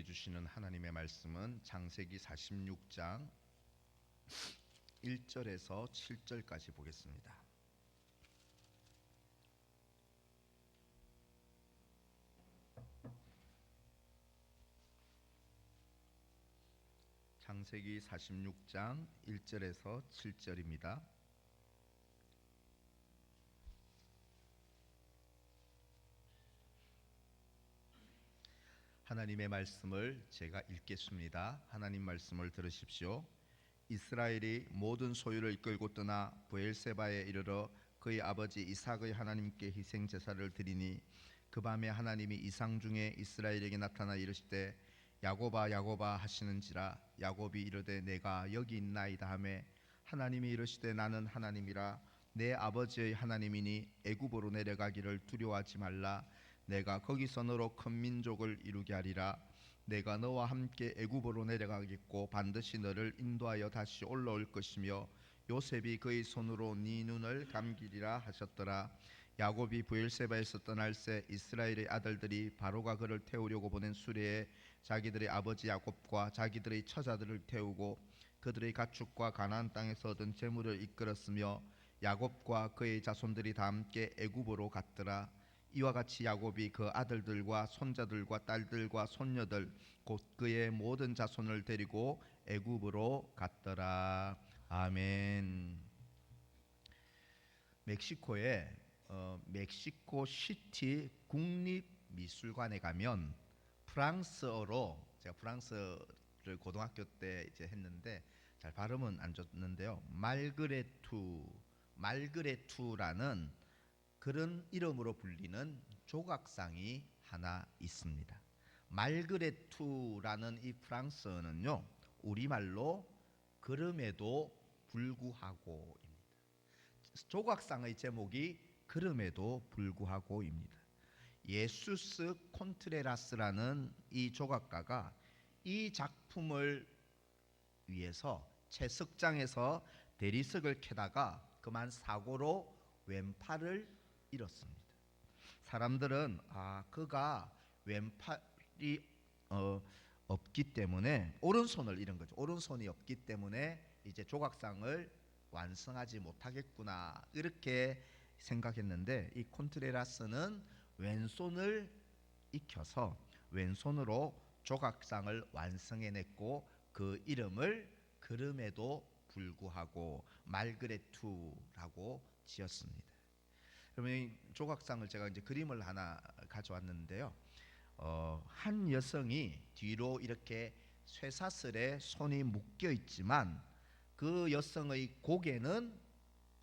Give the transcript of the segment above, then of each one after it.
주시는 하나님의 말씀은 창세기 46장 1절에서 7절까지 보겠습니다. 창세기 46장 1절에서 7절입니다. 하나님의 말씀을 제가 읽겠습니다. 하나님 말씀을 들으십시오. 이스라엘이 모든 소유를 이끌고 떠나 브엘세바에 이르러 그의 아버지 이삭의 하나님께 희생 제사를 드리니 그 밤에 하나님이 이상 중에 이스라엘에게 나타나 이르시되 야곱아 야곱아 하시는지라. 야곱이 이르되 내가 여기 있나이다 하매 하나님이 이르시되 나는 하나님이라 내 아버지의 하나님이니 애굽으로 내려가기를 두려워하지 말라. 내가 거기서 너로 큰 민족을 이루게 하리라. 내가 너와 함께 애굽으로 내려가겠고 반드시 너를 인도하여 다시 올라올 것이며 요셉이 그의 손으로 네 눈을 감기리라 하셨더라. 야곱이 브엘세바에서 떠날새 이스라엘의 아들들이 바로가 그를 태우려고 보낸 수레에 자기들의 아버지 야곱과 자기들의 처자들을 태우고 그들의 가축과 가나안 땅에서 얻은 재물을 이끌었으며 야곱과 그의 자손들이 다 함께 애굽으로 갔더라. 이와 같이 야곱이 그 아들들과 손자들과 딸들과 손녀들 곧 그의 모든 자손을 데리고 애굽으로 갔더라. 아멘. 멕시코에 멕시코 시티 국립미술관에 가면 프랑스어로, 제가 프랑스를 고등학교 때 이제 했는데 잘 발음은 안 좋는데요, 말그레투라는 그런 이름으로 불리는 조각상이 하나 있습니다. 말그레투라는 이 프랑스어는요, 우리말로 그럼에도 불구하고입니다. 조각상의 제목이 그럼에도 불구하고입니다. 예수스 콘트레라스라는 이 조각가가 이 작품을 위해서 채석장에서 대리석을 캐다가 그만 사고로 왼팔을 잃었습니다. 사람들은 그가 왼팔이 없기 때문에 오른손을 잃은 거죠. 오른손이 없기 때문에 이제 조각상을 완성하지 못하겠구나 이렇게 생각했는데, 이 콘트레라스는 왼손을 익혀서 왼손으로 조각상을 완성해냈고 그 이름을 그럼에도 불구하고 말그레투라고 지었습니다. 그러면 이 조각상을 제가 이제 그림을 하나 가져왔는데요. 한 여성이 뒤로 이렇게 쇠사슬에 손이 묶여 있지만 그 여성의 고개는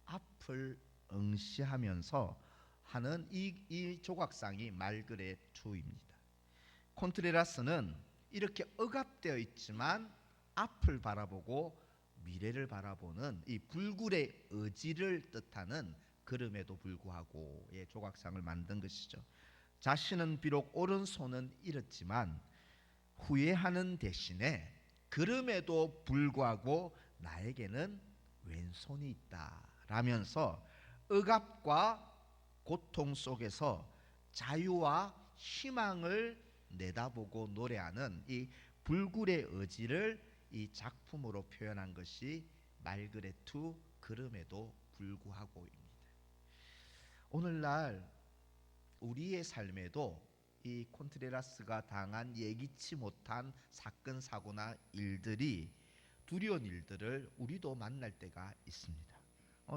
앞을 응시하면서 하는 이 조각상이 말그레투입니다. 콘트레라스는 이렇게 억압되어 있지만 앞을 바라보고 미래를 바라보는 이 불굴의 의지를 뜻하는 그럼에도 불구하고의 조각상을 만든 것이죠. 자신은 비록 오른손은 잃었지만 후회하는 대신에 그럼에도 불구하고 나에게는 왼손이 있다 라면서 억압과 고통 속에서 자유와 희망을 내다보고 노래하는 이 불굴의 의지를 이 작품으로 표현한 것이 말그레투 그럼에도 불구하고입니다. 오늘날 우리의 삶에도 이 콘트레라스가 당한 예기치 못한 사건 사고나 일들이, 두려운 일들을 우리도 만날 때가 있습니다.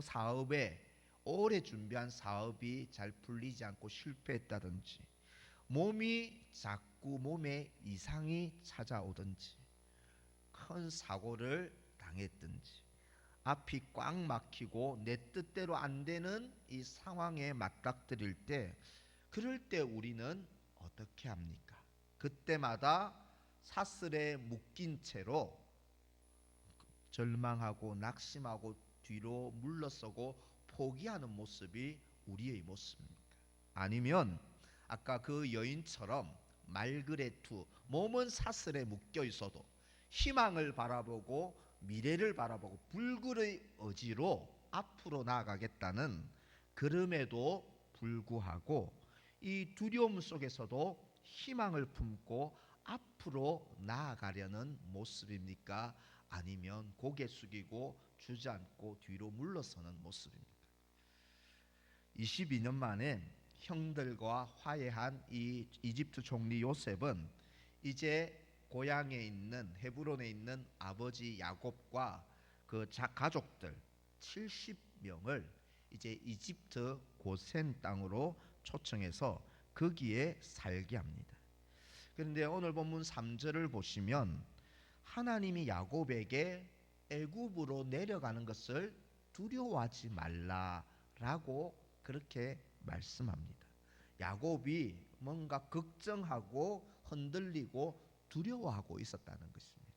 사업에 오래 준비한 사업이 잘 풀리지 않고 실패했다든지, 자꾸 몸에 이상이 찾아오든지, 큰 사고를 당했든지, 앞이 꽉 막히고 내 뜻대로 안 되는 이 상황에 맞닥뜨릴 때, 그럴 때 우리는 어떻게 합니까? 그때마다 사슬에 묶인 채로 절망하고 낙심하고 뒤로 물러서고 포기하는 모습이 우리의 모습입니까? 아니면 아까 그 여인처럼 말그레투, 몸은 사슬에 묶여 있어도 희망을 바라보고 미래를 바라보고 불굴의 의지로 앞으로 나아가겠다는, 그럼에도 불구하고 이 두려움 속에서도 희망을 품고 앞으로 나아가려는 모습입니까? 아니면 고개 숙이고 주저앉고 뒤로 물러서는 모습입니까? 22년 만에 형들과 화해한 이 이집트 총리 요셉은 이제 고향에 있는 헤브론에 있는 아버지 야곱과 그 가족들 70명을 이제 이집트 고센 땅으로 초청해서 거기에 살게 합니다. 그런데 오늘 본문 3절을 보시면 하나님이 야곱에게 애굽으로 내려가는 것을 두려워하지 말라라고 그렇게 말씀합니다. 야곱이 뭔가 걱정하고 흔들리고 두려워하고 있었다는 것입니다.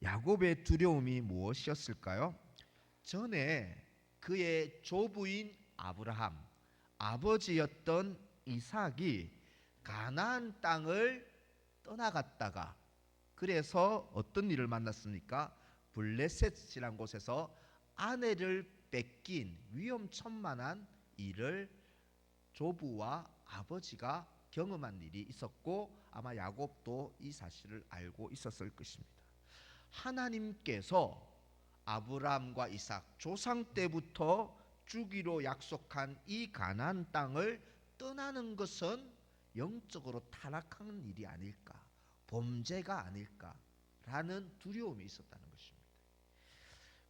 야곱의 두려움이 무엇이었을까요? 전에 그의 조부인 아브라함, 아버지였던 이삭이 가나안 땅을 떠나갔다가 그래서 어떤 일을 만났습니까? 블레셋이란 곳에서 아내를 뺏긴 위험천만한 일을 조부와 아버지가 경험한 일이 있었고 아마 야곱도 이 사실을 알고 있었을 것입니다. 하나님께서 아브라함과 이삭 조상 때부터 주기로 약속한 이 가나안 땅을 떠나는 것은 영적으로 타락한 일이 아닐까, 범죄가 아닐까라는 두려움이 있었다는 것입니다.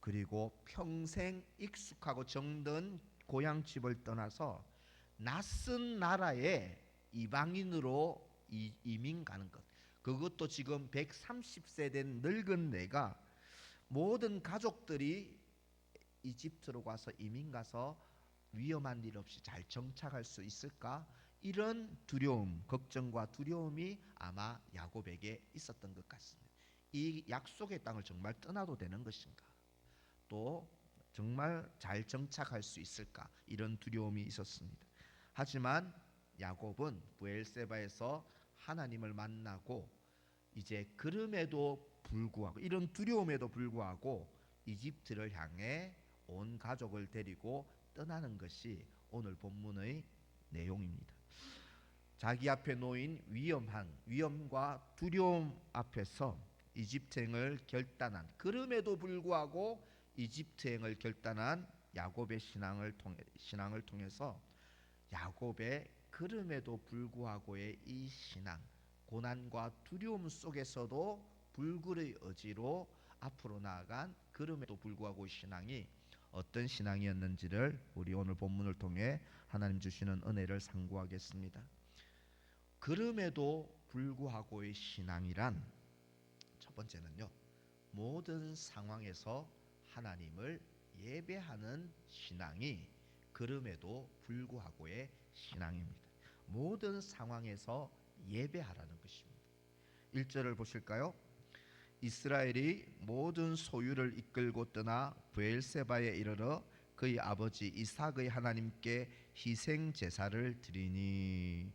그리고 평생 익숙하고 정든 고향 집을 떠나서 낯선 나라에 이방인으로 이민 가는 것, 그것도 지금 130세 된 늙은 내가 모든 가족들이 이집트로 가서 이민 가서 위험한 일 없이 잘 정착할 수 있을까? 이런 두려움, 걱정과 두려움이 아마 야곱에게 있었던 것 같습니다. 이 약속의 땅을 정말 떠나도 되는 것인가? 또 정말 잘 정착할 수 있을까? 이런 두려움이 있었습니다. 하지만 야곱은 브엘세바에서 하나님을 만나고 이제 그럼에도 불구하고 이런 두려움에도 불구하고 이집트를 향해 온 가족을 데리고 떠나는 것이 오늘 본문의 내용입니다. 자기 앞에 놓인 위험과 두려움 앞에서 이집트행을 결단한, 그럼에도 불구하고 이집트행을 결단한 야곱의 신앙을 통해서 야곱의 그럼에도 불구하고의 이 신앙, 고난과 두려움 속에서도 불굴의 의지로 앞으로 나아간 그럼에도 불구하고 신앙이 어떤 신앙이었는지를 우리 오늘 본문을 통해 하나님 주시는 은혜를 상고하겠습니다. 그럼에도 불구하고의 신앙이란 첫 번째는요, 모든 상황에서 하나님을 예배하는 신앙이 그럼에도 불구하고의 신앙입니다. 모든 상황에서 예배하라는 것입니다. 1절을 보실까요? 이스라엘이 모든 소유를 이끌고 떠나 브엘세바에 이르러 그의 아버지 이삭의 하나님께 희생 제사를 드리니.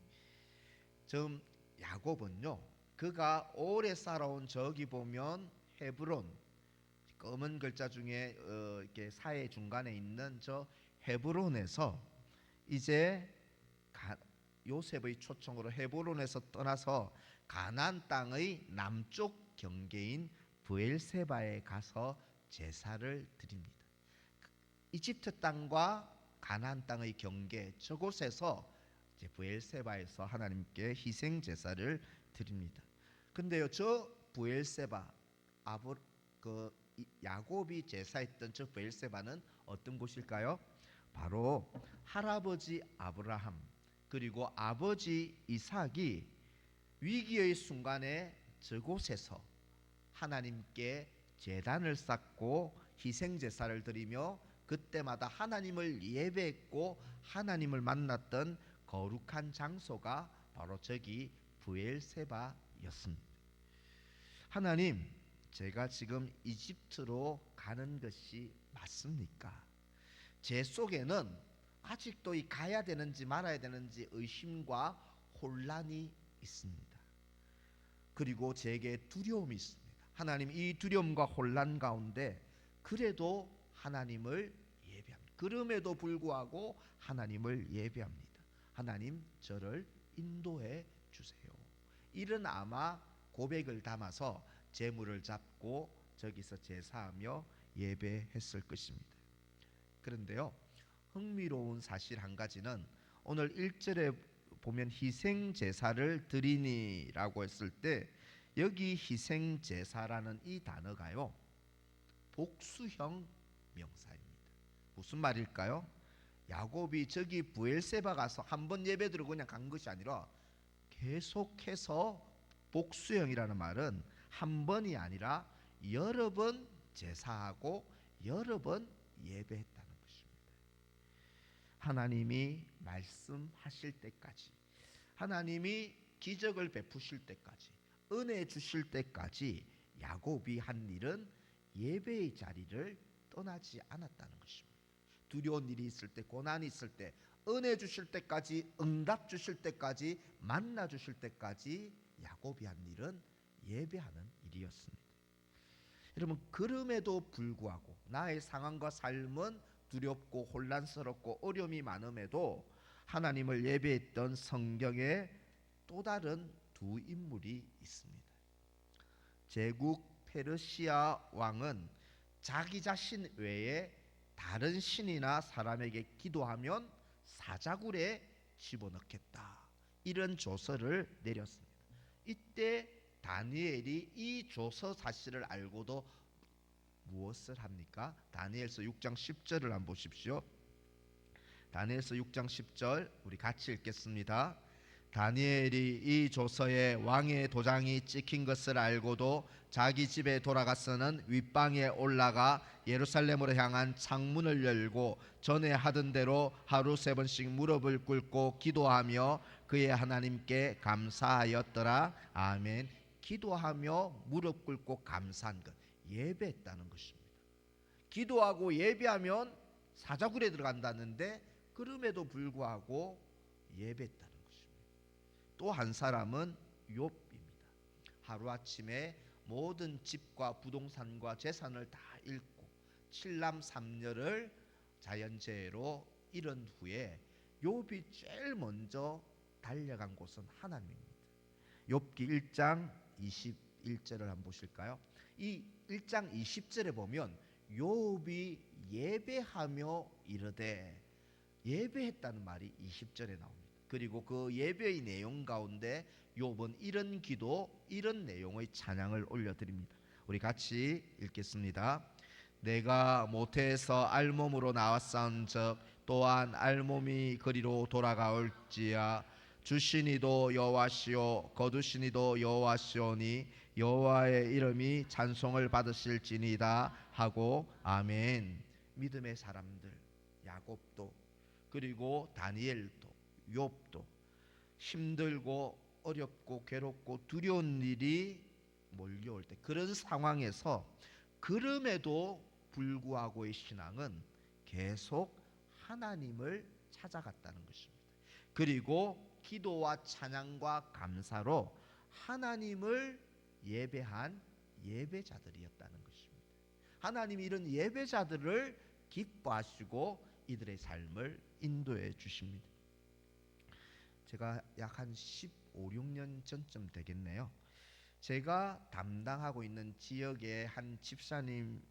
지금 야곱은요, 그가 오래 살아온 저기 보면 헤브론, 검은 글자 중에 이렇게 사해 중간에 있는 저 헤브론에서 이제 요셉의 초청으로 헤브론에서 떠나서 가나안 땅의 남쪽 경계인 브엘세바에 가서 제사를 드립니다. 이집트 땅과 가나안 땅의 경계 저곳에서 이제 브엘세바에서 하나님께 희생 제사를 드립니다. 근데요, 저 브엘세바 야곱이 제사했던 저 브엘세바는 어떤 곳일까요? 바로 할아버지 아브라함 그리고 아버지 이삭이 위기의 순간에 저곳에서 하나님께 제단을 쌓고 희생 제사를 드리며 그때마다 하나님을 예배했고 하나님을 만났던 거룩한 장소가 바로 저기 브엘세바였습니다. 하나님, 제가 지금 이집트로 가는 것이 맞습니까? 제 속에는 아직도 가야 되는지 말아야 되는지 의심과 혼란이 있습니다. 그리고 제게 두려움이 있습니다. 하나님, 이 두려움과 혼란 가운데 그래도 하나님을 예배합니다. 그럼에도 불구하고 하나님을 예배합니다. 하나님, 저를 인도해 주세요. 이런 아마 고백을 담아서 제물을 잡고 저기서 제사하며 예배했을 것입니다. 그런데요, 흥미로운 사실 한 가지는 오늘 1절에 보면 희생 제사를 드리니라고 했을 때 여기 희생 제사라는 이 단어가요, 복수형 명사입니다. 무슨 말일까요? 야곱이 저기 브엘세바 가서 한 번 예배드리고 그냥 간 것이 아니라 계속해서, 복수형이라는 말은 한 번이 아니라 여러 번 제사하고 여러 번 예배했다는 것입니다. 하나님이 말씀하실 때까지, 하나님이 기적을 베푸실 때까지, 은혜 주실 때까지 야곱이 한 일은 예배의 자리를 떠나지 않았다는 것입니다. 두려운 일이 있을 때, 고난이 있을 때, 은혜 주실 때까지, 응답 주실 때까지, 만나 주실 때까지 야곱이 한 일은 예배하는 일이었습니다. 여러분, 그럼에도 불구하고 나의 상황과 삶은 두렵고 혼란스럽고 어려움이 많음에도 하나님을 예배했던 성경에 또 다른 두 인물이 있습니다. 제국 페르시아 왕은 자기 자신 외에 다른 신이나 사람에게 기도하면 사자굴에 집어넣겠다, 이런 조서를 내렸습니다. 이때 다니엘이 이 조서 사실을 알고도 무엇을 합니까? 다니엘서 6장 10절을 한번 보십시오. 다니엘서 6장 10절 우리 같이 읽겠습니다. 다니엘이 이 조서에 왕의 도장이 찍힌 것을 알고도 자기 집에 돌아가서는 윗방에 올라가 예루살렘으로 향한 창문을 열고 전에 하던 대로 하루 3번씩 무릎을 꿇고 기도하며 그의 하나님께 감사하였더라. 아멘. 기도하며 무릎 꿇고 감사한 것, 예배했다는 것입니다. 기도하고 예배하면 사자굴에 들어간다는데 그럼에도 불구하고 예배했다는 것입니다. 또 한 사람은 욥입니다. 하루아침에 모든 집과 부동산과 재산을 다 잃고 7남 3녀를 자연재해로 잃은 후에 욥이 제일 먼저 달려간 곳은 하나님입니다. 욥기 1장 21절을 한번 보실까요? 이 1장 20절에 보면 욥이 예배하며 이르되, 예배했다는 말이 20절에 나옵니다. 그리고 그 예배의 내용 가운데 욥은 이런 기도, 이런 내용의 찬양을 올려드립니다. 우리 같이 읽겠습니다. 내가 모태에서 알몸으로 나왔사온즉 또한 알몸이 그리로 돌아가올지야. 주시니도 여호와시오 거두시니도 여호와시오니 여호와의 이름이 찬송을 받으실지니이다 하고 아멘. 믿음의 사람들, 야곱도 그리고 다니엘도 욥도 힘들고 어렵고 괴롭고 두려운 일이 몰려올 때, 그런 상황에서 그럼에도 불구하고의 신앙은 계속 하나님을 찾아갔다는 것입니다. 그리고 기도와 찬양과 감사로 하나님을 예배한 예배자들이었다는 것입니다. 하나님이 이런 예배자들을 기뻐하시고 이들의 삶을 인도해 주십니다. 제가 약 한 15, 16년 전쯤 되겠네요. 제가 담당하고 있는 지역의 한 집사님의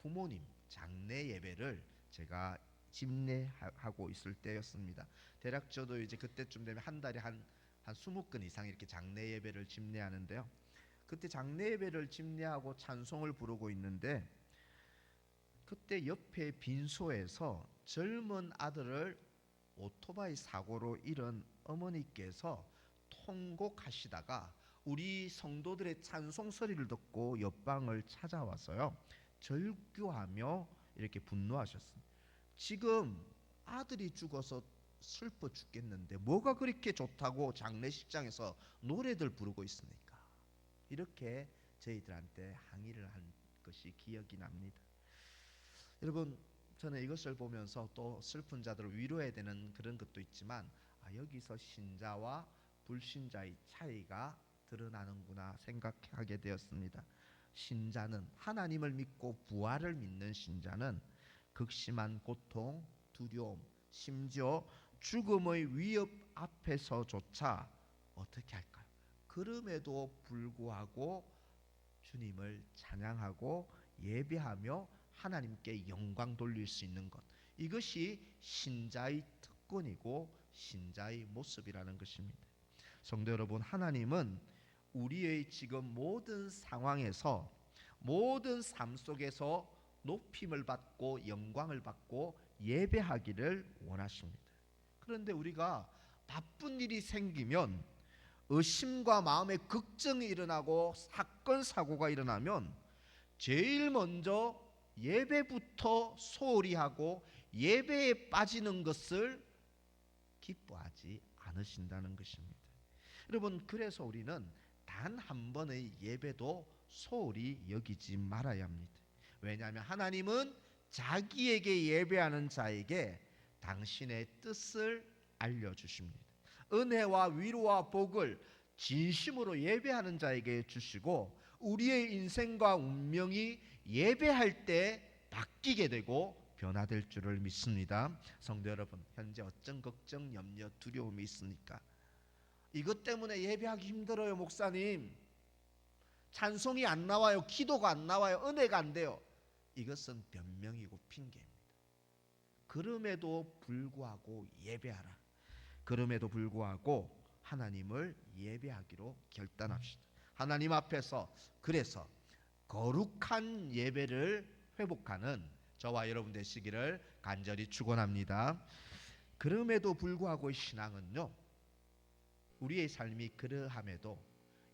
부모님 장례 예배를 제가 집례하고 있을 때였습니다. 대략 저도 이제 그때쯤 되면 한 달에 한 20건 이상 이렇게 장례 예배를 집례하는데요. 그때 장례 예배를 집례하고 찬송을 부르고 있는데 그때 옆에 빈소에서 젊은 아들을 오토바이 사고로 잃은 어머니께서 통곡하시다가 우리 성도들의 찬송 소리를 듣고 옆방을 찾아와서요, 절규하며 이렇게 분노하셨습니다. 지금 아들이 죽어서 슬퍼 죽겠는데 뭐가 그렇게 좋다고 장례식장에서 노래들 부르고 있습니까? 이렇게 저희들한테 항의를 한 것이 기억이 납니다. 여러분, 저는 이것을 보면서 또 슬픈 자들을 위로해야 되는 그런 것도 있지만 여기서 신자와 불신자의 차이가 드러나는구나 생각하게 되었습니다. 신자는, 하나님을 믿고 부활을 믿는 신자는 극심한 고통, 두려움, 심지어 죽음의 위협 앞에서조차 어떻게 할까요? 그럼에도 불구하고 주님을 찬양하고 예배하며 하나님께 영광 돌릴 수 있는 것, 이것이 신자의 특권이고 신자의 모습이라는 것입니다. 성도 여러분, 하나님은 우리의 지금 모든 상황에서, 모든 삶 속에서 높임을 받고 영광을 받고 예배하기를 원하십니다. 그런데 우리가 바쁜 일이 생기면, 의심과 마음의 걱정이 일어나고 사건 사고가 일어나면 제일 먼저 예배부터 소홀히 하고 예배에 빠지는 것을 기뻐하지 않으신다는 것입니다. 여러분, 그래서 우리는 단 한 번의 예배도 소홀히 여기지 말아야 합니다. 왜냐하면 하나님은 자기에게 예배하는 자에게 당신의 뜻을 알려주십니다. 은혜와 위로와 복을 진심으로 예배하는 자에게 주시고, 우리의 인생과 운명이 예배할 때 바뀌게 되고 변화될 줄을 믿습니다. 성도 여러분, 현재 어떤 걱정, 염려, 두려움이 있습니까? 이것 때문에 예배하기 힘들어요, 목사님. 찬송이 안 나와요, 기도가 안 나와요, 은혜가 안 돼요. 이것은 변명이고 핑계입니다. 그럼에도 불구하고 예배하라. 그럼에도 불구하고 하나님을 예배하기로 결단합시다. 하나님 앞에서, 그래서 거룩한 예배를 회복하는 저와 여러분 되시기를 간절히 축원합니다. 그럼에도 불구하고 신앙은요, 우리의 삶이 그러함에도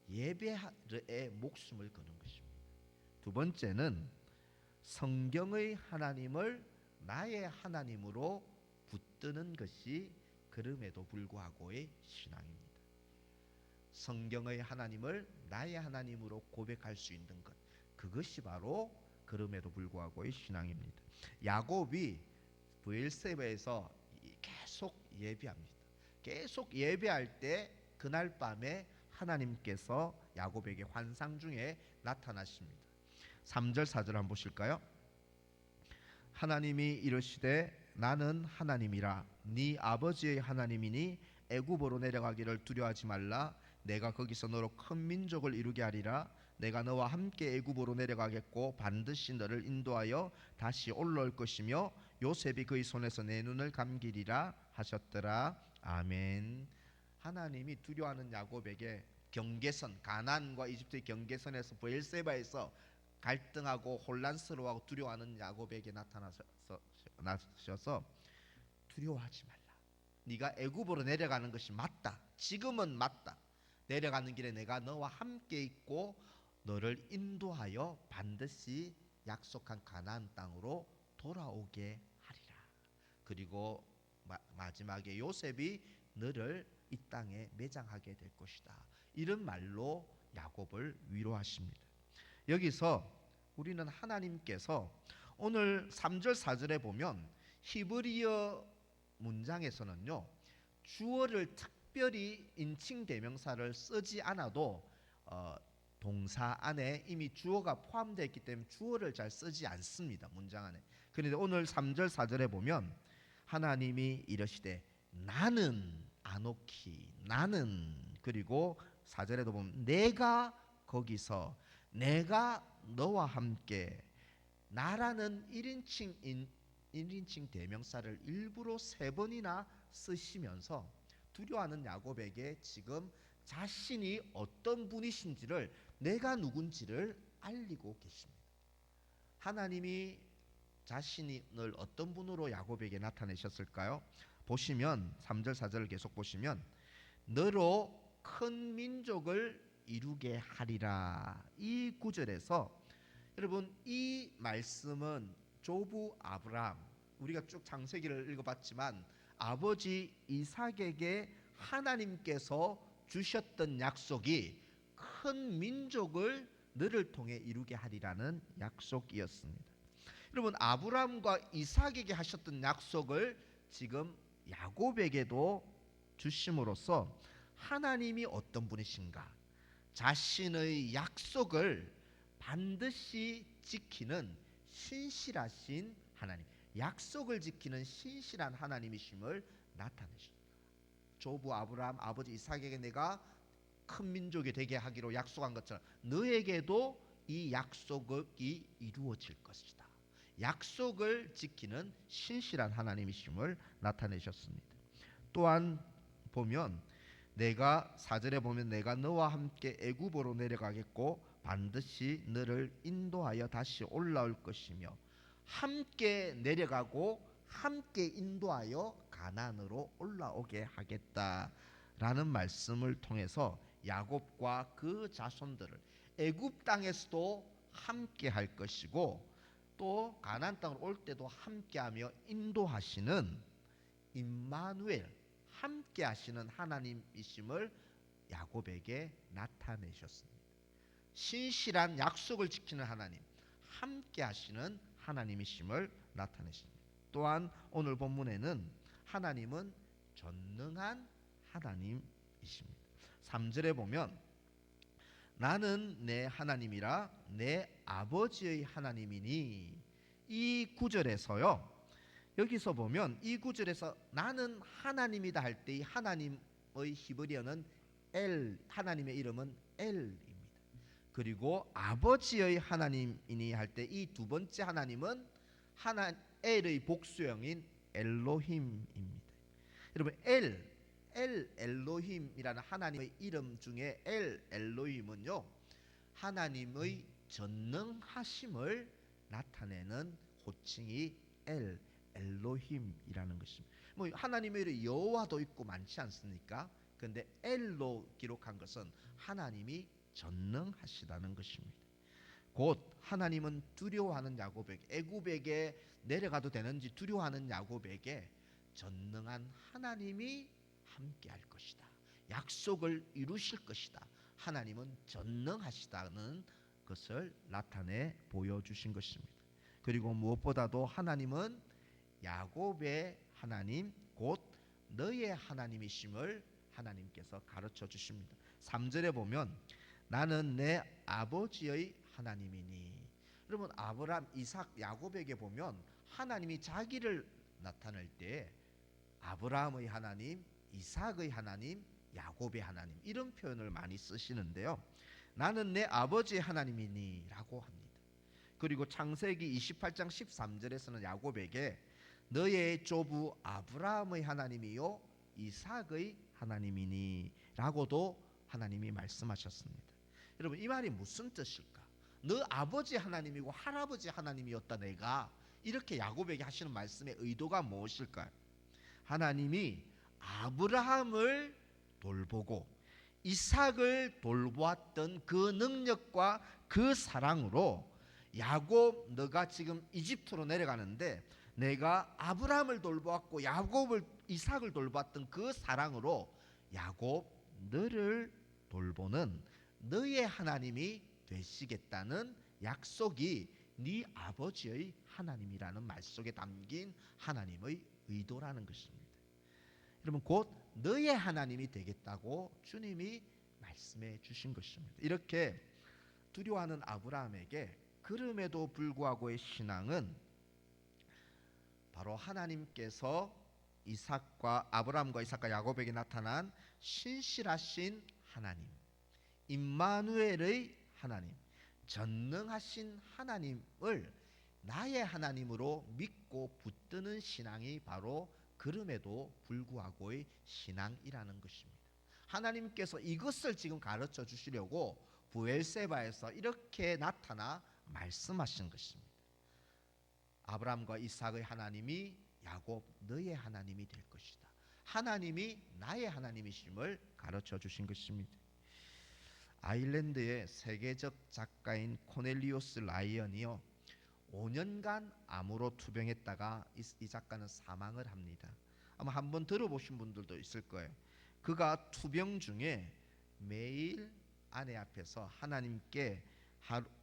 예배에 목숨을 거는 것입니다. 두 번째는 성경의 하나님을 나의 하나님으로 붙드는 것이 그럼에도 불구하고의 신앙입니다. 성경의 하나님을 나의 하나님으로 고백할 수 있는 것, 그것이 바로 그럼에도 불구하고의 신앙입니다. 야곱이 브엘세바에서 계속 예배합니다. 계속 예배할 때 그날 밤에 하나님께서 야곱에게 환상 중에 나타나십니다. 3절 4절 한번 보실까요? 하나님이 이르시되 나는 하나님이라 네 아버지의 하나님이니 애굽으로 내려가기를 두려워하지 말라. 내가 거기서 너로 큰 민족을 이루게 하리라. 내가 너와 함께 애굽으로 내려가겠고 반드시 너를 인도하여 다시 올라올 것이며 요셉이 그의 손에서 내 눈을 감기리라 하셨더라. 아멘. 하나님이 두려워하는 야곱에게 경계선, 가나안과 이집트의 경계선에서 브엘세바에서 갈등하고 혼란스러워하고 두려워하는 야곱에게 나타나셔서 두려워하지 말라. 네가 애굽으로 내려가는 것이 맞다. 지금은 맞다. 내려가는 길에 내가 너와 함께 있고 너를 인도하여 반드시 약속한 가나안 땅으로 돌아오게 하리라. 그리고 마지막에 요셉이 너를 이 땅에 매장하게 될 것이다. 이런 말로 야곱을 위로하십니다. 여기서 우리는 하나님께서 오늘 3절 4절에 보면 히브리어 문장에서는요, 주어를 특별히 인칭 대명사를 쓰지 않아도 동사 안에 이미 주어가 포함되어 있기 때문에 주어를 잘 쓰지 않습니다, 문장 안에. 그런데 오늘 3절 4절에 보면 하나님이 이르시되 나는 아노키, 나는, 그리고 4절에도 보면 내가 거기서, 내가 너와 함께, 나라는 1인칭 대명사를 일부러 3번이나 쓰시면서 두려워하는 야곱에게 지금 자신이 어떤 분이신지를, 내가 누군지를 알리고 계십니다. 하나님이 자신을 어떤 분으로 야곱에게 나타내셨을까요? 보시면 3절 4절을 계속 보시면 너로 큰 민족을 이루게 하리라. 이 구절에서 여러분, 이 말씀은 조부 아브라함, 우리가 쭉 창세기를 읽어봤지만 아버지 이삭에게 하나님께서 주셨던 약속이 큰 민족을 너를 통해 이루게 하리라는 약속이었습니다. 여러분, 아브라함과 이삭에게 하셨던 약속을 지금 야곱에게도 주심으로써 하나님이 어떤 분이신가, 자신의 약속을 반드시 지키는 신실하신 하나님, 약속을 지키는 신실한 하나님이심을 나타내십니다. 조부 아브라함 아버지 이삭에게 내가 큰 민족이 되게 하기로 약속한 것처럼 너에게도 이 약속이 이루어질 것이다. 약속을 지키는 신실한 하나님이심을 나타내셨습니다. 또한 보면 내가 4절에 보면 내가 너와 함께 애굽으로 내려가겠고 반드시 너를 인도하여 다시 올라올 것이며 함께 내려가고 함께 인도하여 가나안으로 올라오게 하겠다라는 말씀을 통해서 야곱과 그 자손들을 애굽 땅에서도 함께 할 것이고 또 가나안 땅으로 올 때도 함께하며 인도하시는 임마누엘 함께 하시는 하나님이심을 야곱에게 나타내셨습니다. 신실한 약속을 지키는 하나님, 함께 하시는 하나님이심을 나타내십니다. 또한 오늘 본문에는 하나님은 전능한 하나님이십니다. 3절에 보면 나는 내 하나님이라 내 아버지의 하나님이니, 이 구절에서요, 여기서 보면 이 구절에서 나는 하나님이다 할 때 이 하나님의 히브리어는 엘, 하나님의 이름은 엘입니다. 그리고 아버지의 하나님이니 할 때 이 두 번째 하나님은 엘의 복수형인 엘로힘입니다. 여러분 엘로힘이라는 하나님의 이름 중에 엘로힘은요 하나님의 전능하심을 나타내는 호칭이 엘로힘이라는 것입니다. 뭐 하나님의 이름 여호와도 있고 많지 않습니까? 그런데 엘로 기록한 것은 하나님이 전능하시다는 것입니다. 곧 하나님은 두려워하는 야곱에게, 애굽에게 내려가도 되는지 두려워하는 야곱에게 전능한 하나님이 함께할 것이다. 약속을 이루실 것이다. 하나님은 전능하시다는 것을 나타내 보여주신 것입니다. 그리고 무엇보다도 하나님은 야곱의 하나님 곧 너의 하나님이심을 하나님께서 가르쳐 주십니다. 3절에 보면 나는 내 아버지의 하나님이니. 여러분 아브라함, 이삭, 야곱에게 보면 하나님이 자기를 나타낼 때 아브라함의 하나님, 이삭의 하나님, 야곱의 하나님 이런 표현을 많이 쓰시는데요. 나는 내 아버지의 하나님이니 라고 합니다. 그리고 창세기 28장 13절에서는 야곱에게 너의 조부 아브라함의 하나님이요 이삭의 하나님이니 라고도 하나님이 말씀하셨습니다. 여러분 이 말이 무슨 뜻일까? 너 아버지 하나님이고 할아버지 하나님이었다 내가, 이렇게 야곱에게 하시는 말씀의 의도가 무엇일까요? 하나님이 아브라함을 돌보고 이삭을 돌보았던 그 능력과 그 사랑으로 야곱 너가 지금 이집트로 내려가는데 내가 아브라함을 돌보았고 이삭을 돌보았던 그 사랑으로 야곱 너를 돌보는 너의 하나님이 되시겠다는 약속이 네 아버지의 하나님이라는 말 속에 담긴 하나님의 의도라는 것입니다. 여러분 곧 너의 하나님이 되겠다고 주님이 말씀해 주신 것입니다. 이렇게 두려워하는 아브라함에게 그럼에도 불구하고의 신앙은 바로 하나님께서 아브라함과 이삭과 야곱에게 나타난 신실하신 하나님, 임마누엘의 하나님, 전능하신 하나님을 나의 하나님으로 믿고 붙드는 신앙이 바로 그럼에도 불구하고의 신앙이라는 것입니다. 하나님께서 이것을 지금 가르쳐 주시려고 브엘세바에서 이렇게 나타나 말씀하신 것입니다. 아브라함과 이삭의 하나님이 야곱 너의 하나님이 될 것이다. 하나님이 나의 하나님이심을 가르쳐 주신 것입니다. 아일랜드의 세계적 작가인 코넬리우스 라이언이요 5년간 암으로 투병했다가 이 작가는 사망을 합니다. 아마 한번 들어보신 분들도 있을 거예요. 그가 투병 중에 매일 아내 앞에서 하나님께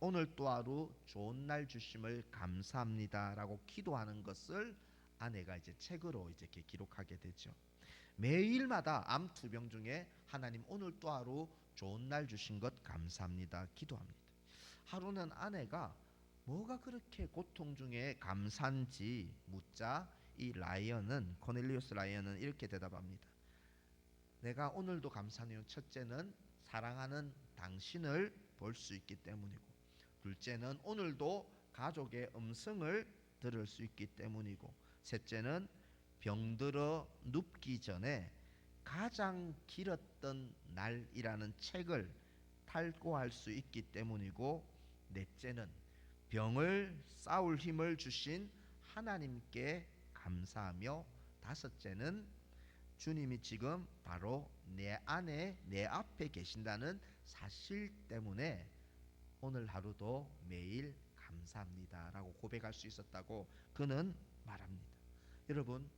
오늘 또 하루 좋은 날 주심을 감사합니다라고 기도하는 것을 아내가 이제 책으로 이렇게 기록하게 되죠. 매일마다 암 투병 중에 하나님 오늘 또 하루 좋은 날 주신 것 감사합니다 기도합니다. 하루는 아내가 뭐가 그렇게 고통 중에 감사한지 묻자 이 코넬리우스 라이언은 이렇게 대답합니다. 내가 오늘도 감사한 이유, 첫째는 사랑하는 당신을 볼 수 있기 때문이고, 둘째는 오늘도 가족의 음성을 들을 수 있기 때문이고, 셋째는 병들어 눕기 전에 가장 길었던 날이라는 책을 탈고할 수 있기 때문이고, 넷째는 병을 싸울 힘을 주신 하나님께 감사하며, 다섯째는 주님이 지금 바로 내 안에, 내 앞에 계신다는 사실 때문에 오늘 하루도 매일 감사합니다 라고 고백할 수 있었다고 그는 말합니다. 여러분,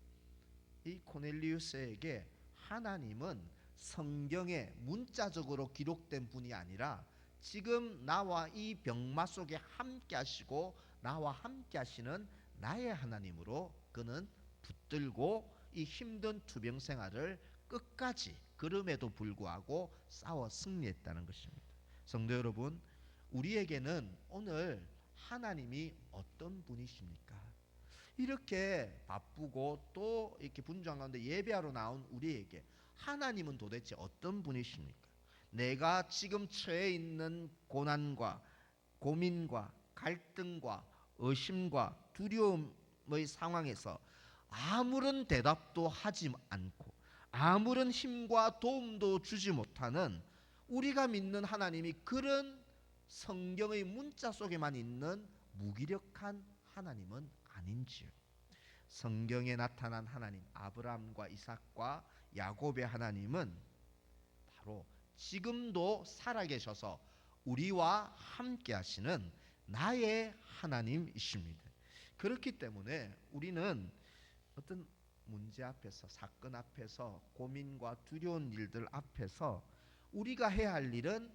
이 코넬리우스에게 하나님은 성경에 문자적으로 기록된 분이 아니라 지금 나와 이 병마 속에 함께 하시고 나와 함께 하시는 나의 하나님으로 그는 붙들고 이 힘든 투병 생활을 끝까지 그럼에도 불구하고 싸워 승리했다는 것입니다. 성도 여러분, 우리에게는 오늘 하나님이 어떤 분이십니까? 이렇게 바쁘고 또 이렇게 분주한 가운데 예배하러 나온 우리에게 하나님은 도대체 어떤 분이십니까? 내가 지금 처해 있는 고난과 고민과 갈등과 의심과 두려움의 상황에서 아무런 대답도 하지 않고 아무런 힘과 도움도 주지 못하는 우리가 믿는 하나님이 그런 성경의 문자 속에만 있는 무기력한 하나님은 아닌지요? 성경에 나타난 하나님, 아브라함과 이삭과 야곱의 하나님은 바로 지금도 살아계셔서 우리와 함께 하시는 나의 하나님이십니다. 그렇기 때문에 우리는 어떤 문제 앞에서, 사건 앞에서, 고민과 두려운 일들 앞에서 우리가 해야 할 일은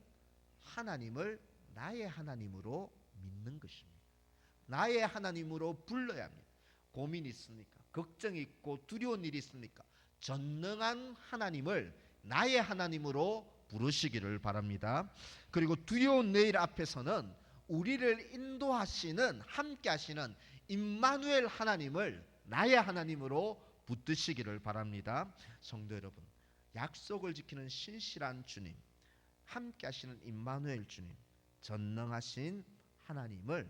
하나님을 나의 하나님으로 믿는 것입니다. 나의 하나님으로 불러야 합니다. 고민이 있습니까? 걱정이 있고 두려운 일이 있습니까? 전능한 하나님을 나의 하나님으로 부르시기를 바랍니다. 그리고 두려운 내일 앞에서는 우리를 인도하시는, 함께 하시는 임마누엘 하나님을 나의 하나님으로 붙드시기를 바랍니다. 성도 여러분, 약속을 지키는 신실한 주님, 함께 하시는 임마누엘 주님, 전능하신 하나님을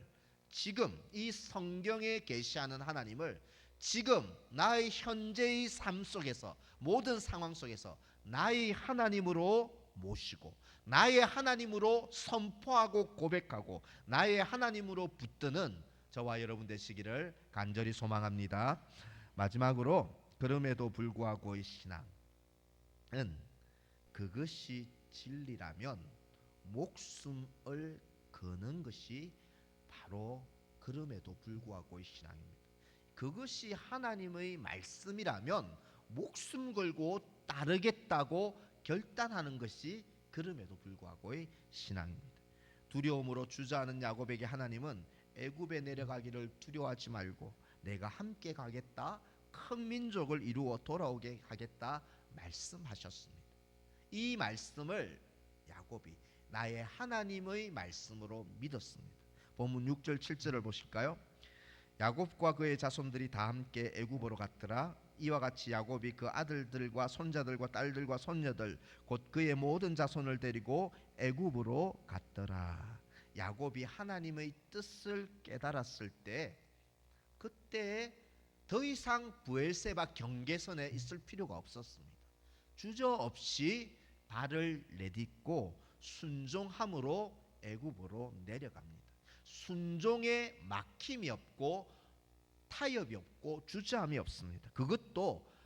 지금 이 성경에 계시하는 하나님을 지금 나의 현재의 삶 속에서, 모든 상황 속에서 나의 하나님으로 모시고 나의 하나님으로 선포하고 고백하고 나의 하나님으로 붙드는 저와 여러분 되시기를 간절히 소망합니다. 마지막으로, 그럼에도 불구하고의 신앙은 그것이 진리라면 목숨을 거는 것이 바로 그럼에도 불구하고의 신앙입니다. 그것이 하나님의 말씀이라면 목숨 걸고 따르겠다고 결단하는 것이 그럼에도 불구하고의 신앙입니다. 두려움으로 주저하는 야곱에게 하나님은 애굽에 내려가기를 두려워하지 말고 내가 함께 가겠다, 큰 민족을 이루어 돌아오게 하겠다 말씀하셨습니다. 이 말씀을 야곱이 나의 하나님의 말씀으로 믿었습니다. 본문 6절 7절을 보실까요? 야곱과 그의 자손들이 다 함께 애굽으로 갔더라. 이와 같이 야곱이 그 아들들과 손자들과 딸들과 손녀들 곧 그의 모든 자손을 데리고 애굽으로 갔더라. 야곱이 하나님의 뜻을 깨달았을 때, 그때 더 이상 브엘세바 경계선에 있을 필요가 없었습니다. 주저없이 발을 내딛고 순종함으로 애굽으로 내려갑니다. 순종에 막힘이 없고 타협이 없고 주저함이 없습니다. 그것도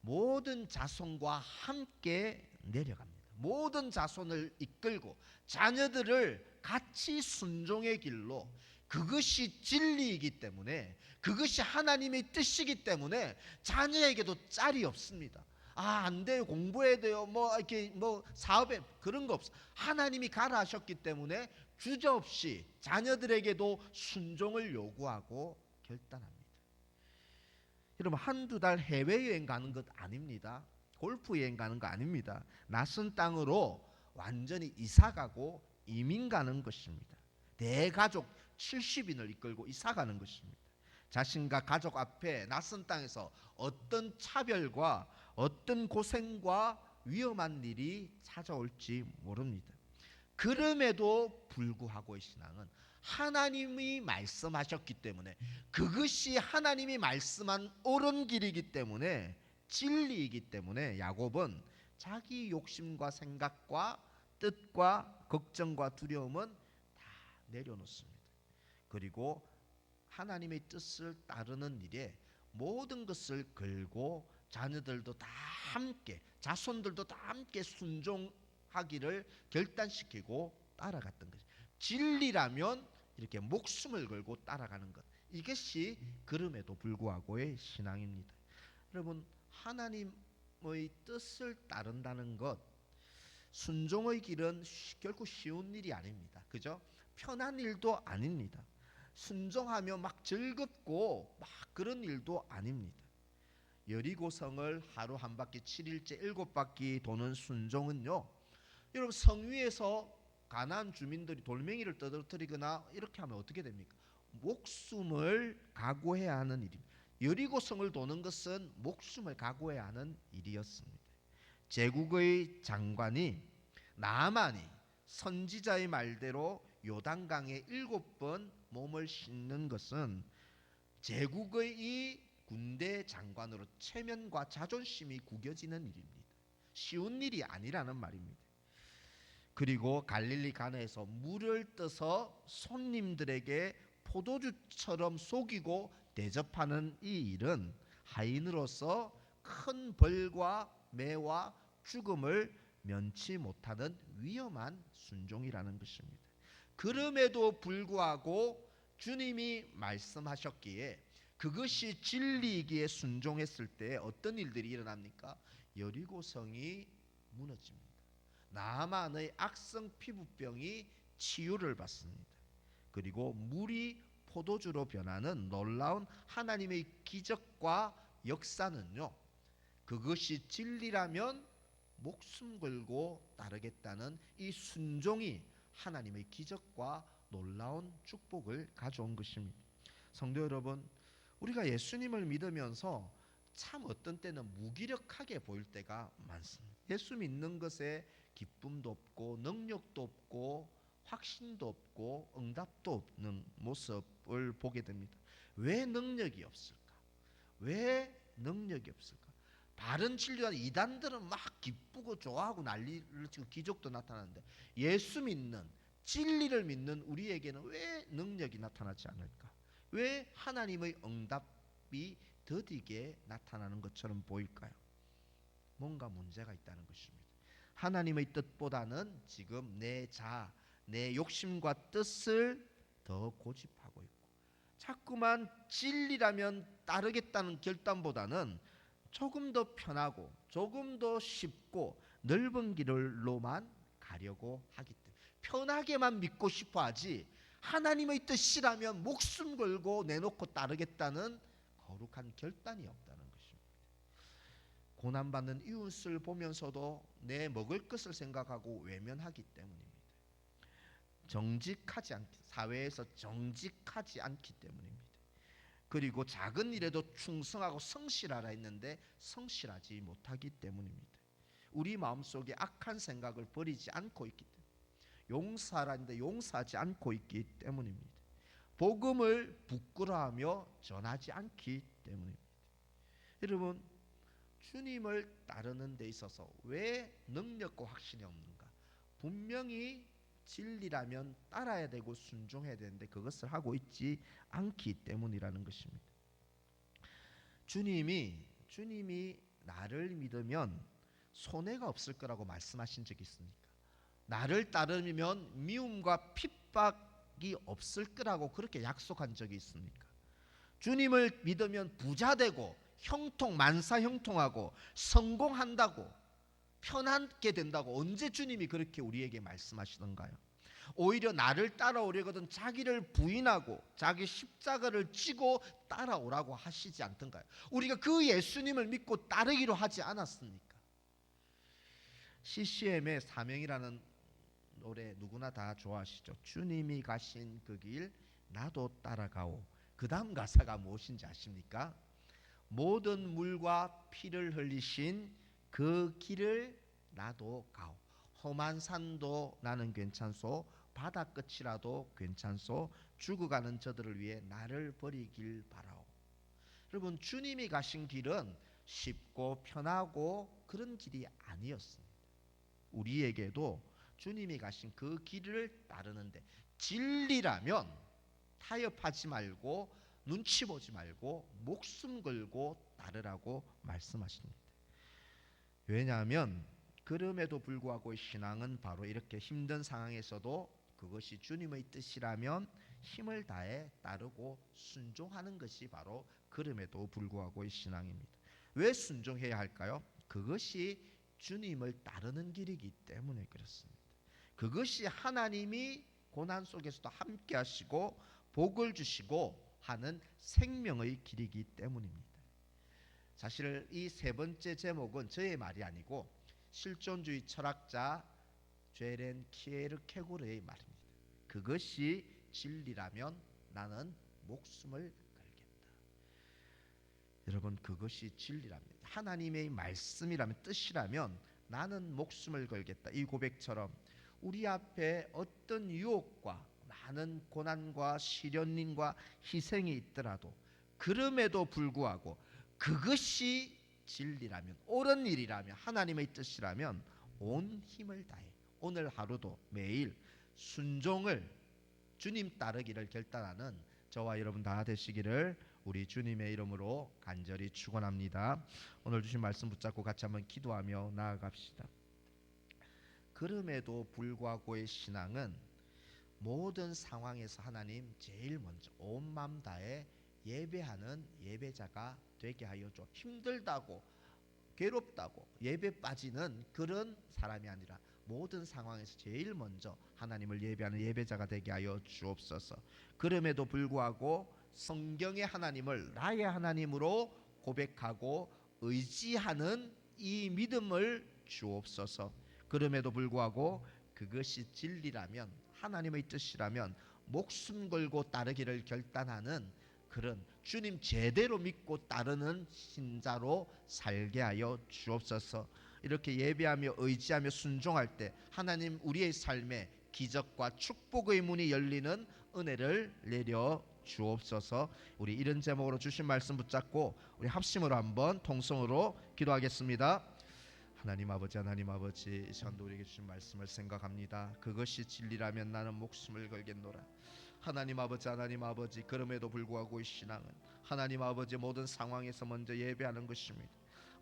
모든 자손과 함께 내려갑니다. 모든 자손을 이끌고 자녀들을 같이 순종의 길로, 그것이 진리이기 때문에, 그것이 하나님의 뜻이기 때문에 자녀에게도 짤이 없습니다. 안 돼요, 공부해야 돼요, 이렇게 사업에, 그런 거 없어. 하나님이 가라 하셨기 때문에 주저없이 자녀들에게도 순종을 요구하고 결단합니다. 여러분, 한두 달 해외여행 가는 것 아닙니다. 골프 여행 가는 거 아닙니다. 낯선 땅으로 완전히 이사가고 이민 가는 것입니다. 대가족 70인을 이끌고 이사가는 것입니다. 자신과 가족 앞에 낯선 땅에서 어떤 차별과 어떤 고생과 위험한 일이 찾아올지 모릅니다. 그럼에도 불구하고의 신앙은 하나님이 말씀하셨기 때문에, 그것이 하나님이 말씀한 옳은 길이기 때문에, 진리이기 때문에 야곱은 자기 욕심과 생각과 뜻과 걱정과 두려움은 다 내려놓습니다. 그리고 하나님의 뜻을 따르는 일에 모든 것을 걸고 자녀들도 다 함께, 자손들도 다 함께 순종하기를 결단시키고 따라갔던 것이죠. 진리라면 이렇게 목숨을 걸고 따라가는 것, 이것이 그럼에도 불구하고의 신앙입니다. 여러분, 하나님의 뜻을 따른다는 것, 순종의 길은 결코 쉬운 일이 아닙니다. 그죠? 편한 일도 아닙니다. 순종하며 막 즐겁고 막 그런 일도 아닙니다. 여리고성을 하루 한 바퀴 7일째 7바퀴 도는 순종은요, 여러분, 성 위에서 가나안 주민들이 돌멩이를 떨어뜨리거나 이렇게 하면 어떻게 됩니까? 목숨을 각오해야 하는 일입니다. 여리고성을 도는 것은 목숨을 각오해야 하는 일이었습니다. 제국의 장관이 나아만이 선지자의 말대로 요단강에 7번 몸을 씻는 것은 제국의 이 군대 장관으로 체면과 자존심이 구겨지는 일입니다. 쉬운 일이 아니라는 말입니다. 그리고 갈릴리 가나에서 물을 떠서 손님들에게 포도주처럼 속이고 대접하는 이 일은 하인으로서 큰 벌과 매와 죽음을 면치 못하는 위험한 순종이라는 것입니다. 그럼에도 불구하고 주님이 말씀하셨기에, 그것이 진리이기에 순종했을 때 어떤 일들이 일어납니까? 여리고성이 무너집니다. 나아만의 악성 피부병이 치유를 받습니다. 그리고 물이 포도주로 변하는 놀라운 하나님의 기적과 역사는요, 그것이 진리라면 목숨 걸고 따르겠다는 이 순종이 하나님의 기적과 놀라운 축복을 가져온 것입니다. 성도 여러분, 우리가 예수님을 믿으면서 참 어떤 때는 무기력하게 보일 때가 많습니다. 예수 믿는 것에 기쁨도 없고 능력도 없고 확신도 없고 응답도 없는 모습을 보게 됩니다. 왜 능력이 없을까? 왜 능력이 없을까? 바른 진리와 이단들은 막 기쁘고 좋아하고 난리를 치고 기적도 나타나는데, 예수 믿는, 진리를 믿는 우리에게는 왜 능력이 나타나지 않을까? 왜 하나님의 응답이 더디게 나타나는 것처럼 보일까요? 뭔가 문제가 있다는 것입니다. 하나님의 뜻보다는 지금 내 욕심과 뜻을 더 고집하고 있고, 자꾸만 진리라면 따르겠다는 결단보다는 조금 더 편하고 조금 더 쉽고 넓은 길로만 가려고 하기 때문에, 편하게만 믿고 싶어 하지 하나님의 뜻이라면 목숨 걸고 내놓고 따르겠다는 거룩한 결단이 없다는 것입니다. 고난받는 이웃을 보면서도 내 먹을 것을 생각하고 외면하기 때문입니다. 사회에서 정직하지 않기 때문입니다. 그리고 작은 일에도 충성하고 성실하라 했는데 성실하지 못하기 때문입니다. 우리 마음속에 악한 생각을 버리지 않고 있기 때문에, 용서하라는데 용서하지 않고 있기 때문입니다. 복음을 부끄러워하며 전하지 않기 때문입니다. 여러분, 주님을 따르는 데 있어서 왜 능력과 확신이 없는가? 분명히 진리라면 따라야 되고 순종해야 되는데 그것을 하고 있지 않기 때문이라는 것입니다. 주님이 나를 믿으면 손해가 없을 거라고 말씀하신 적이 있습니까? 나를 따르면 미움과 핍박이 없을 거라고 그렇게 약속한 적이 있습니까? 주님을 믿으면 부자되고 만사 형통하고 성공한다고, 편하게 된다고 언제 주님이 그렇게 우리에게 말씀하시던가요? 오히려 나를 따라오려거든 자기를 부인하고 자기 십자가를 지고 따라오라고 하시지 않던가요? 우리가 그 예수님을 믿고 따르기로 하지 않았습니까? CCM의 사명이라는 노래 누구나 다 좋아하시죠? 주님이 가신 그 길 나도 따라가오. 그 다음 가사가 무엇인지 아십니까? 모든 물과 피를 흘리신 그 길을 나도 가오. 험한 산도 나는 괜찮소. 바다 끝이라도 괜찮소. 죽어가는 저들을 위해 나를 버리길 바라오. 여러분, 주님이 가신 길은 쉽고 편하고 그런 길이 아니었습니다. 우리에게도 주님이 가신 그 길을 따르는데 진리라면 타협하지 말고 눈치 보지 말고 목숨 걸고 따르라고 말씀하십니다. 왜냐하면 그럼에도 불구하고 신앙은 바로 이렇게 힘든 상황에서도 그것이 주님의 뜻이라면 힘을 다해 따르고 순종하는 것이 바로 그럼에도 불구하고의 신앙입니다. 왜 순종해야 할까요? 그것이 주님을 따르는 길이기 때문에 그렇습니다. 그것이 하나님이 고난 속에서도 함께 하시고 복을 주시고 하는 생명의 길이기 때문입니다. 사실 이 세 번째 제목은 저의 말이 아니고 실존주의 철학자 죄렌 키에르케고르의 말입니다. 그것이 진리라면 나는 목숨을 걸겠다. 여러분, 그것이 진리라면, 하나님의 말씀이라면, 뜻이라면 나는 목숨을 걸겠다. 이 고백처럼 우리 앞에 어떤 유혹과 많은 고난과 시련과 희생이 있더라도 그럼에도 불구하고 그것이 진리라면, 옳은 일이라면, 하나님의 뜻이라면 온 힘을 다해 오늘 하루도 매일 순종을, 주님 따르기를 결단하는 저와 여러분 다 되시기를 우리 주님의 이름으로 간절히 축원합니다. 오늘 주신 말씀 붙잡고 같이 한번 기도하며 나아갑시다. 그럼에도 불구하고의 신앙은 모든 상황에서 하나님 제일 먼저 온 마음 다해 예배하는 예배자가 되게 하여 줘. 힘들다고 괴롭다고 예배 빠지는 그런 사람이 아니라 모든 상황에서 제일 먼저 하나님을 예배하는 예배자가 되게 하여 주옵소서. 그럼에도 불구하고 성경의 하나님을 나의 하나님으로 고백하고 의지하는 이 믿음을 주옵소서. 그럼에도 불구하고 그것이 진리라면, 하나님의 뜻이라면 목숨 걸고 따르기를 결단하는 그런 주님 제대로 믿고 따르는 신자로 살게 하여 주옵소서. 이렇게 예배하며 의지하며 순종할 때 하나님 우리의 삶에 기적과 축복의 문이 열리는 은혜를 내려 주옵소서. 우리 이런 제목으로 주신 말씀 붙잡고 우리 합심으로 한번 통성으로 기도하겠습니다. 하나님 아버지, 하나님 아버지, 이 시간도 우리에게 주신 말씀을 생각합니다. 그것이 진리라면 나는 목숨을 걸겠노라. 하나님 아버지, 하나님 아버지, 그럼에도 불구하고 이 신앙은 하나님 아버지 모든 상황에서 먼저 예배하는 것입니다.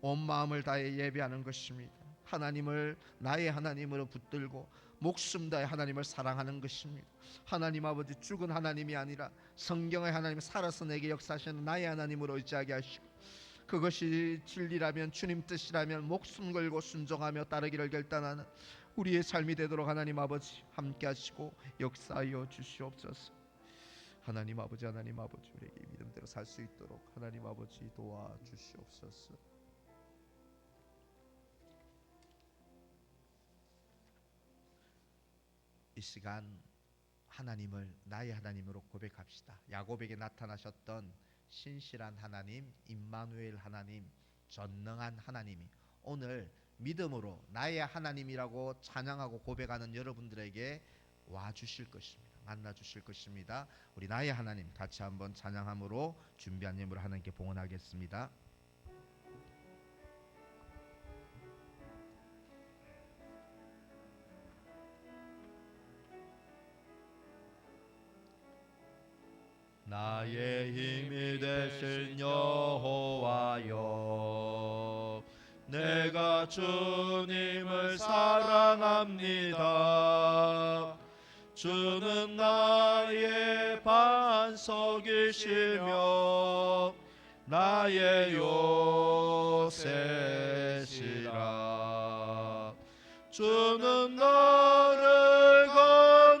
온 마음을 다해 예배하는 것입니다. 하나님을 나의 하나님으로 붙들고 목숨 다해 하나님을 사랑하는 것입니다. 하나님 아버지, 죽은 하나님이 아니라 성경의 하나님, 살아서 내게 역사하시는 나의 하나님으로 의지하게 하시고 그것이 진리라면, 주님 뜻이라면 목숨 걸고 순종하며 따르기를 결단하는 우리의 삶이 되도록 하나님 아버지 함께 하시고 역사하여 주시옵소서. 하나님 아버지, 하나님 아버지, 우리에게 믿음대로 살 수 있도록 하나님 아버지 도와주시옵소서. 이 시간 하나님을 나의 하나님으로 고백합시다. 야곱에게 나타나셨던 신실한 하나님, 임마누엘 하나님, 전능한 하나님이 오늘 믿음으로 나의 하나님이라고 찬양하고 고백하는 여러분들에게 와주실 것입니다. 만나주실 것입니다. 우리 나의 하나님 같이 한번 찬양함으로 준비한 예물을 하나님께 봉헌하겠습니다. 나의 힘이 되신 여호와여, 내가 주님을 사랑합니다. 주는 나의 반석이시며 나의 요새시라. 주는 나를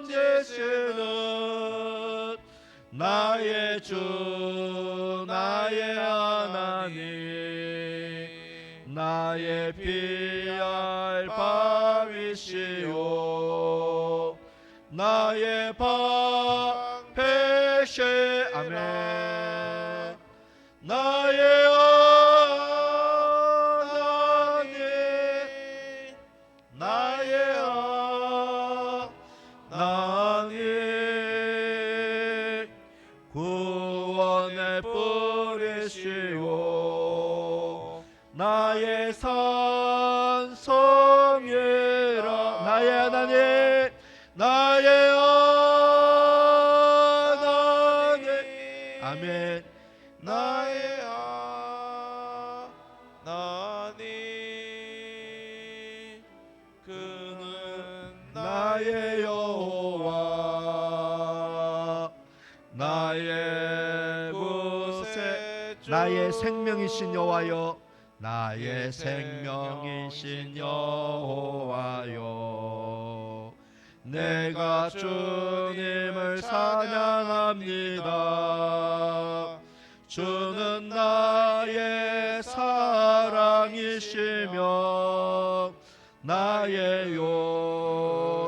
건지시는 나의 주, 나의 하나님, 나의 피할 바위시오, 나의 방패시. 아멘. 나의 하나님, 아멘. 나의 하나님 그는 나의 여호와 나의 구세주 나의 생명이신 여호와여, 나의 생명이신 여호와여 내가 주님을 찬양합니다. 주는 나의 사랑이시며 나의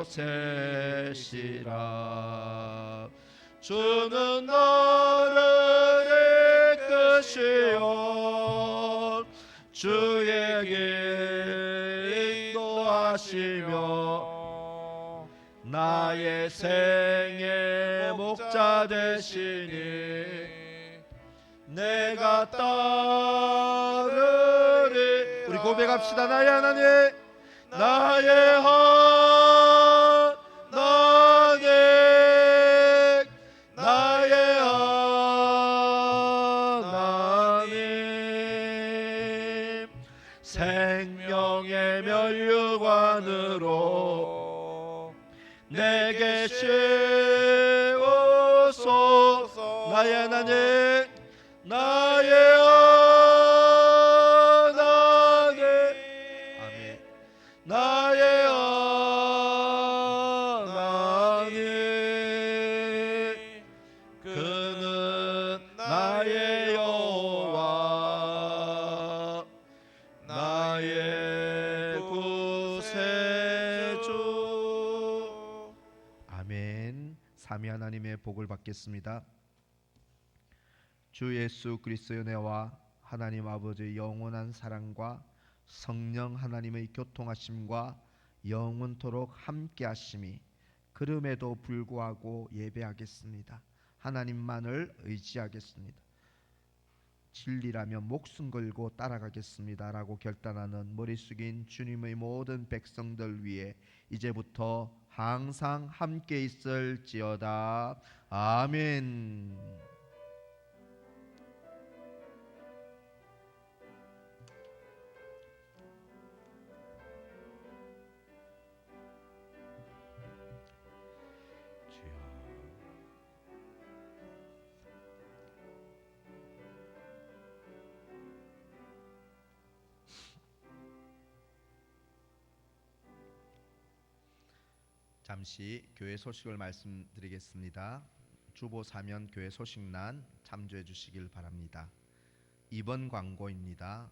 요새시라. 주는 나를 이끄시어 주의 길 인도하시며 나의 생의 목자 되시니 내가 따르리. 우리 고백합시다. 나의 하나님, 나의 하나님 나의 하나님 생명의 면류관으로 내게 씌우소서. 나의 하나님, 나의 하나님 아멘. 나의 하나님 그는 나의 여호와 나의 구세주. 아멘. 삼위 하나님의 복을 받겠습니다. 주 예수 그리스도의 은혜와 하나님 아버지의 영원한 사랑과 성령 하나님의 교통하심과 영원토록 함께하심이 그럼에도 불구하고 예배하겠습니다. 하나님만을 의지하겠습니다. 진리라면 목숨 걸고 따라가겠습니다 라고 결단하는 머리 숙인 주님의 모든 백성들 위해 이제부터 항상 함께 있을지어다. 아멘. 잠시 교회 소식을 말씀드리겠습니다. 주보 사면 교회 소식란 참조해 주시길 바랍니다. 이번 광고입니다.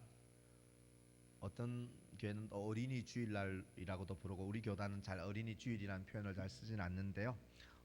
어떤 교회는 어린이 주일날이라고도 부르고 우리 교단은 잘 어린이 주일이라는 표현을 잘 쓰진 않는데요.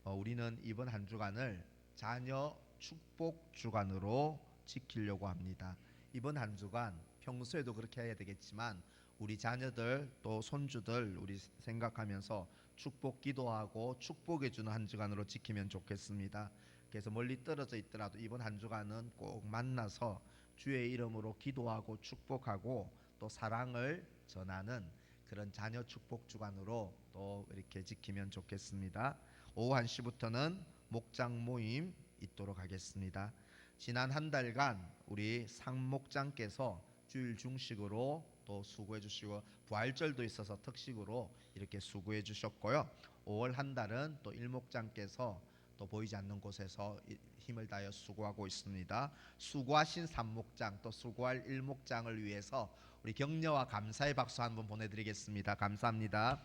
우리는 이번 한 주간을 자녀 축복 주간으로 지키려고 합니다. 이번 한 주간 평소에도 그렇게 해야 되겠지만 우리 자녀들 또 손주들 우리 생각하면서 축복 기도하고 축복해 주는 한 주간으로 지키면 좋겠습니다. 그래서 멀리 떨어져 있더라도 이번 한 주간은 꼭 만나서 주의 이름으로 기도하고 축복하고 또 사랑을 전하는 그런 자녀 축복 주간으로 또 이렇게 지키면 좋겠습니다. 오후 1시부터는 목장 모임 있도록 하겠습니다. 지난 한 달간 우리 상목장께서 주일 중식으로 또 수고해 주시고 부활절도 있어서 특식으로 이렇게 수고해 주셨고요. 5월 한 달은 또 일목장께서 또 보이지 않는 곳에서 힘을 다하여 수고하고 있습니다. 수고하신 삼목장 또 수고할 일목장을 위해서 우리 격려와 감사의 박수 한번 보내드리겠습니다. 감사합니다.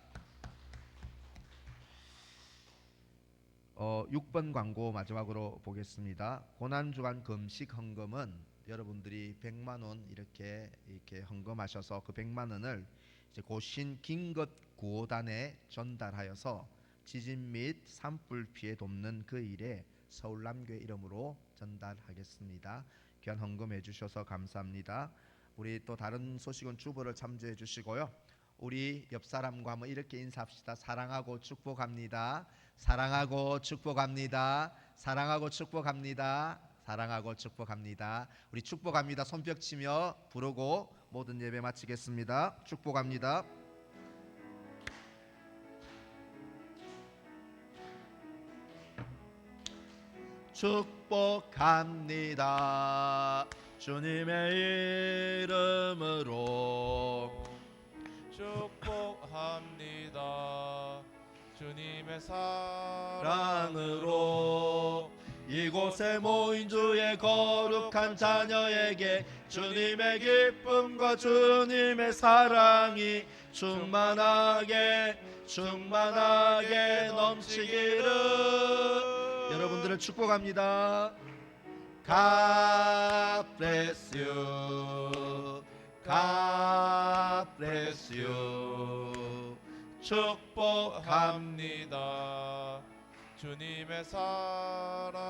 6번 광고 마지막으로 보겠습니다. 고난주간 금식 헌금은 여러분들이 100만 원 이렇게 헌금하셔서 그 100만 원을 이제 고신 긴급 구호단에 전달하여서 지진 및 산불 피해 돕는 그 일에 서울남교회 이름으로 전달하겠습니다. 귀한 헌금해 주셔서 감사합니다. 우리 또 다른 소식은 주보를 참조해 주시고요. 우리 옆 사람과 한번 이렇게 인사합시다. 사랑하고 축복합니다. 사랑하고 축복합니다. 사랑하고 축복합니다. 사랑하고 축복합니다. 우리 축복합니다. 손뼉 치며 부르고 모든 예배 마치겠습니다. 축복합니다. 축복합니다. 주님의 이름으로 축복합니다. 주님의 사랑으로 이곳에 모인 주의 거룩한 자녀에게 주님의 기쁨과 주님의 사랑이 충만하게 넘치기를 여러분들을 축복합니다. God bless you. God bless you. 축복합니다. 합니다. 주님의 사랑으로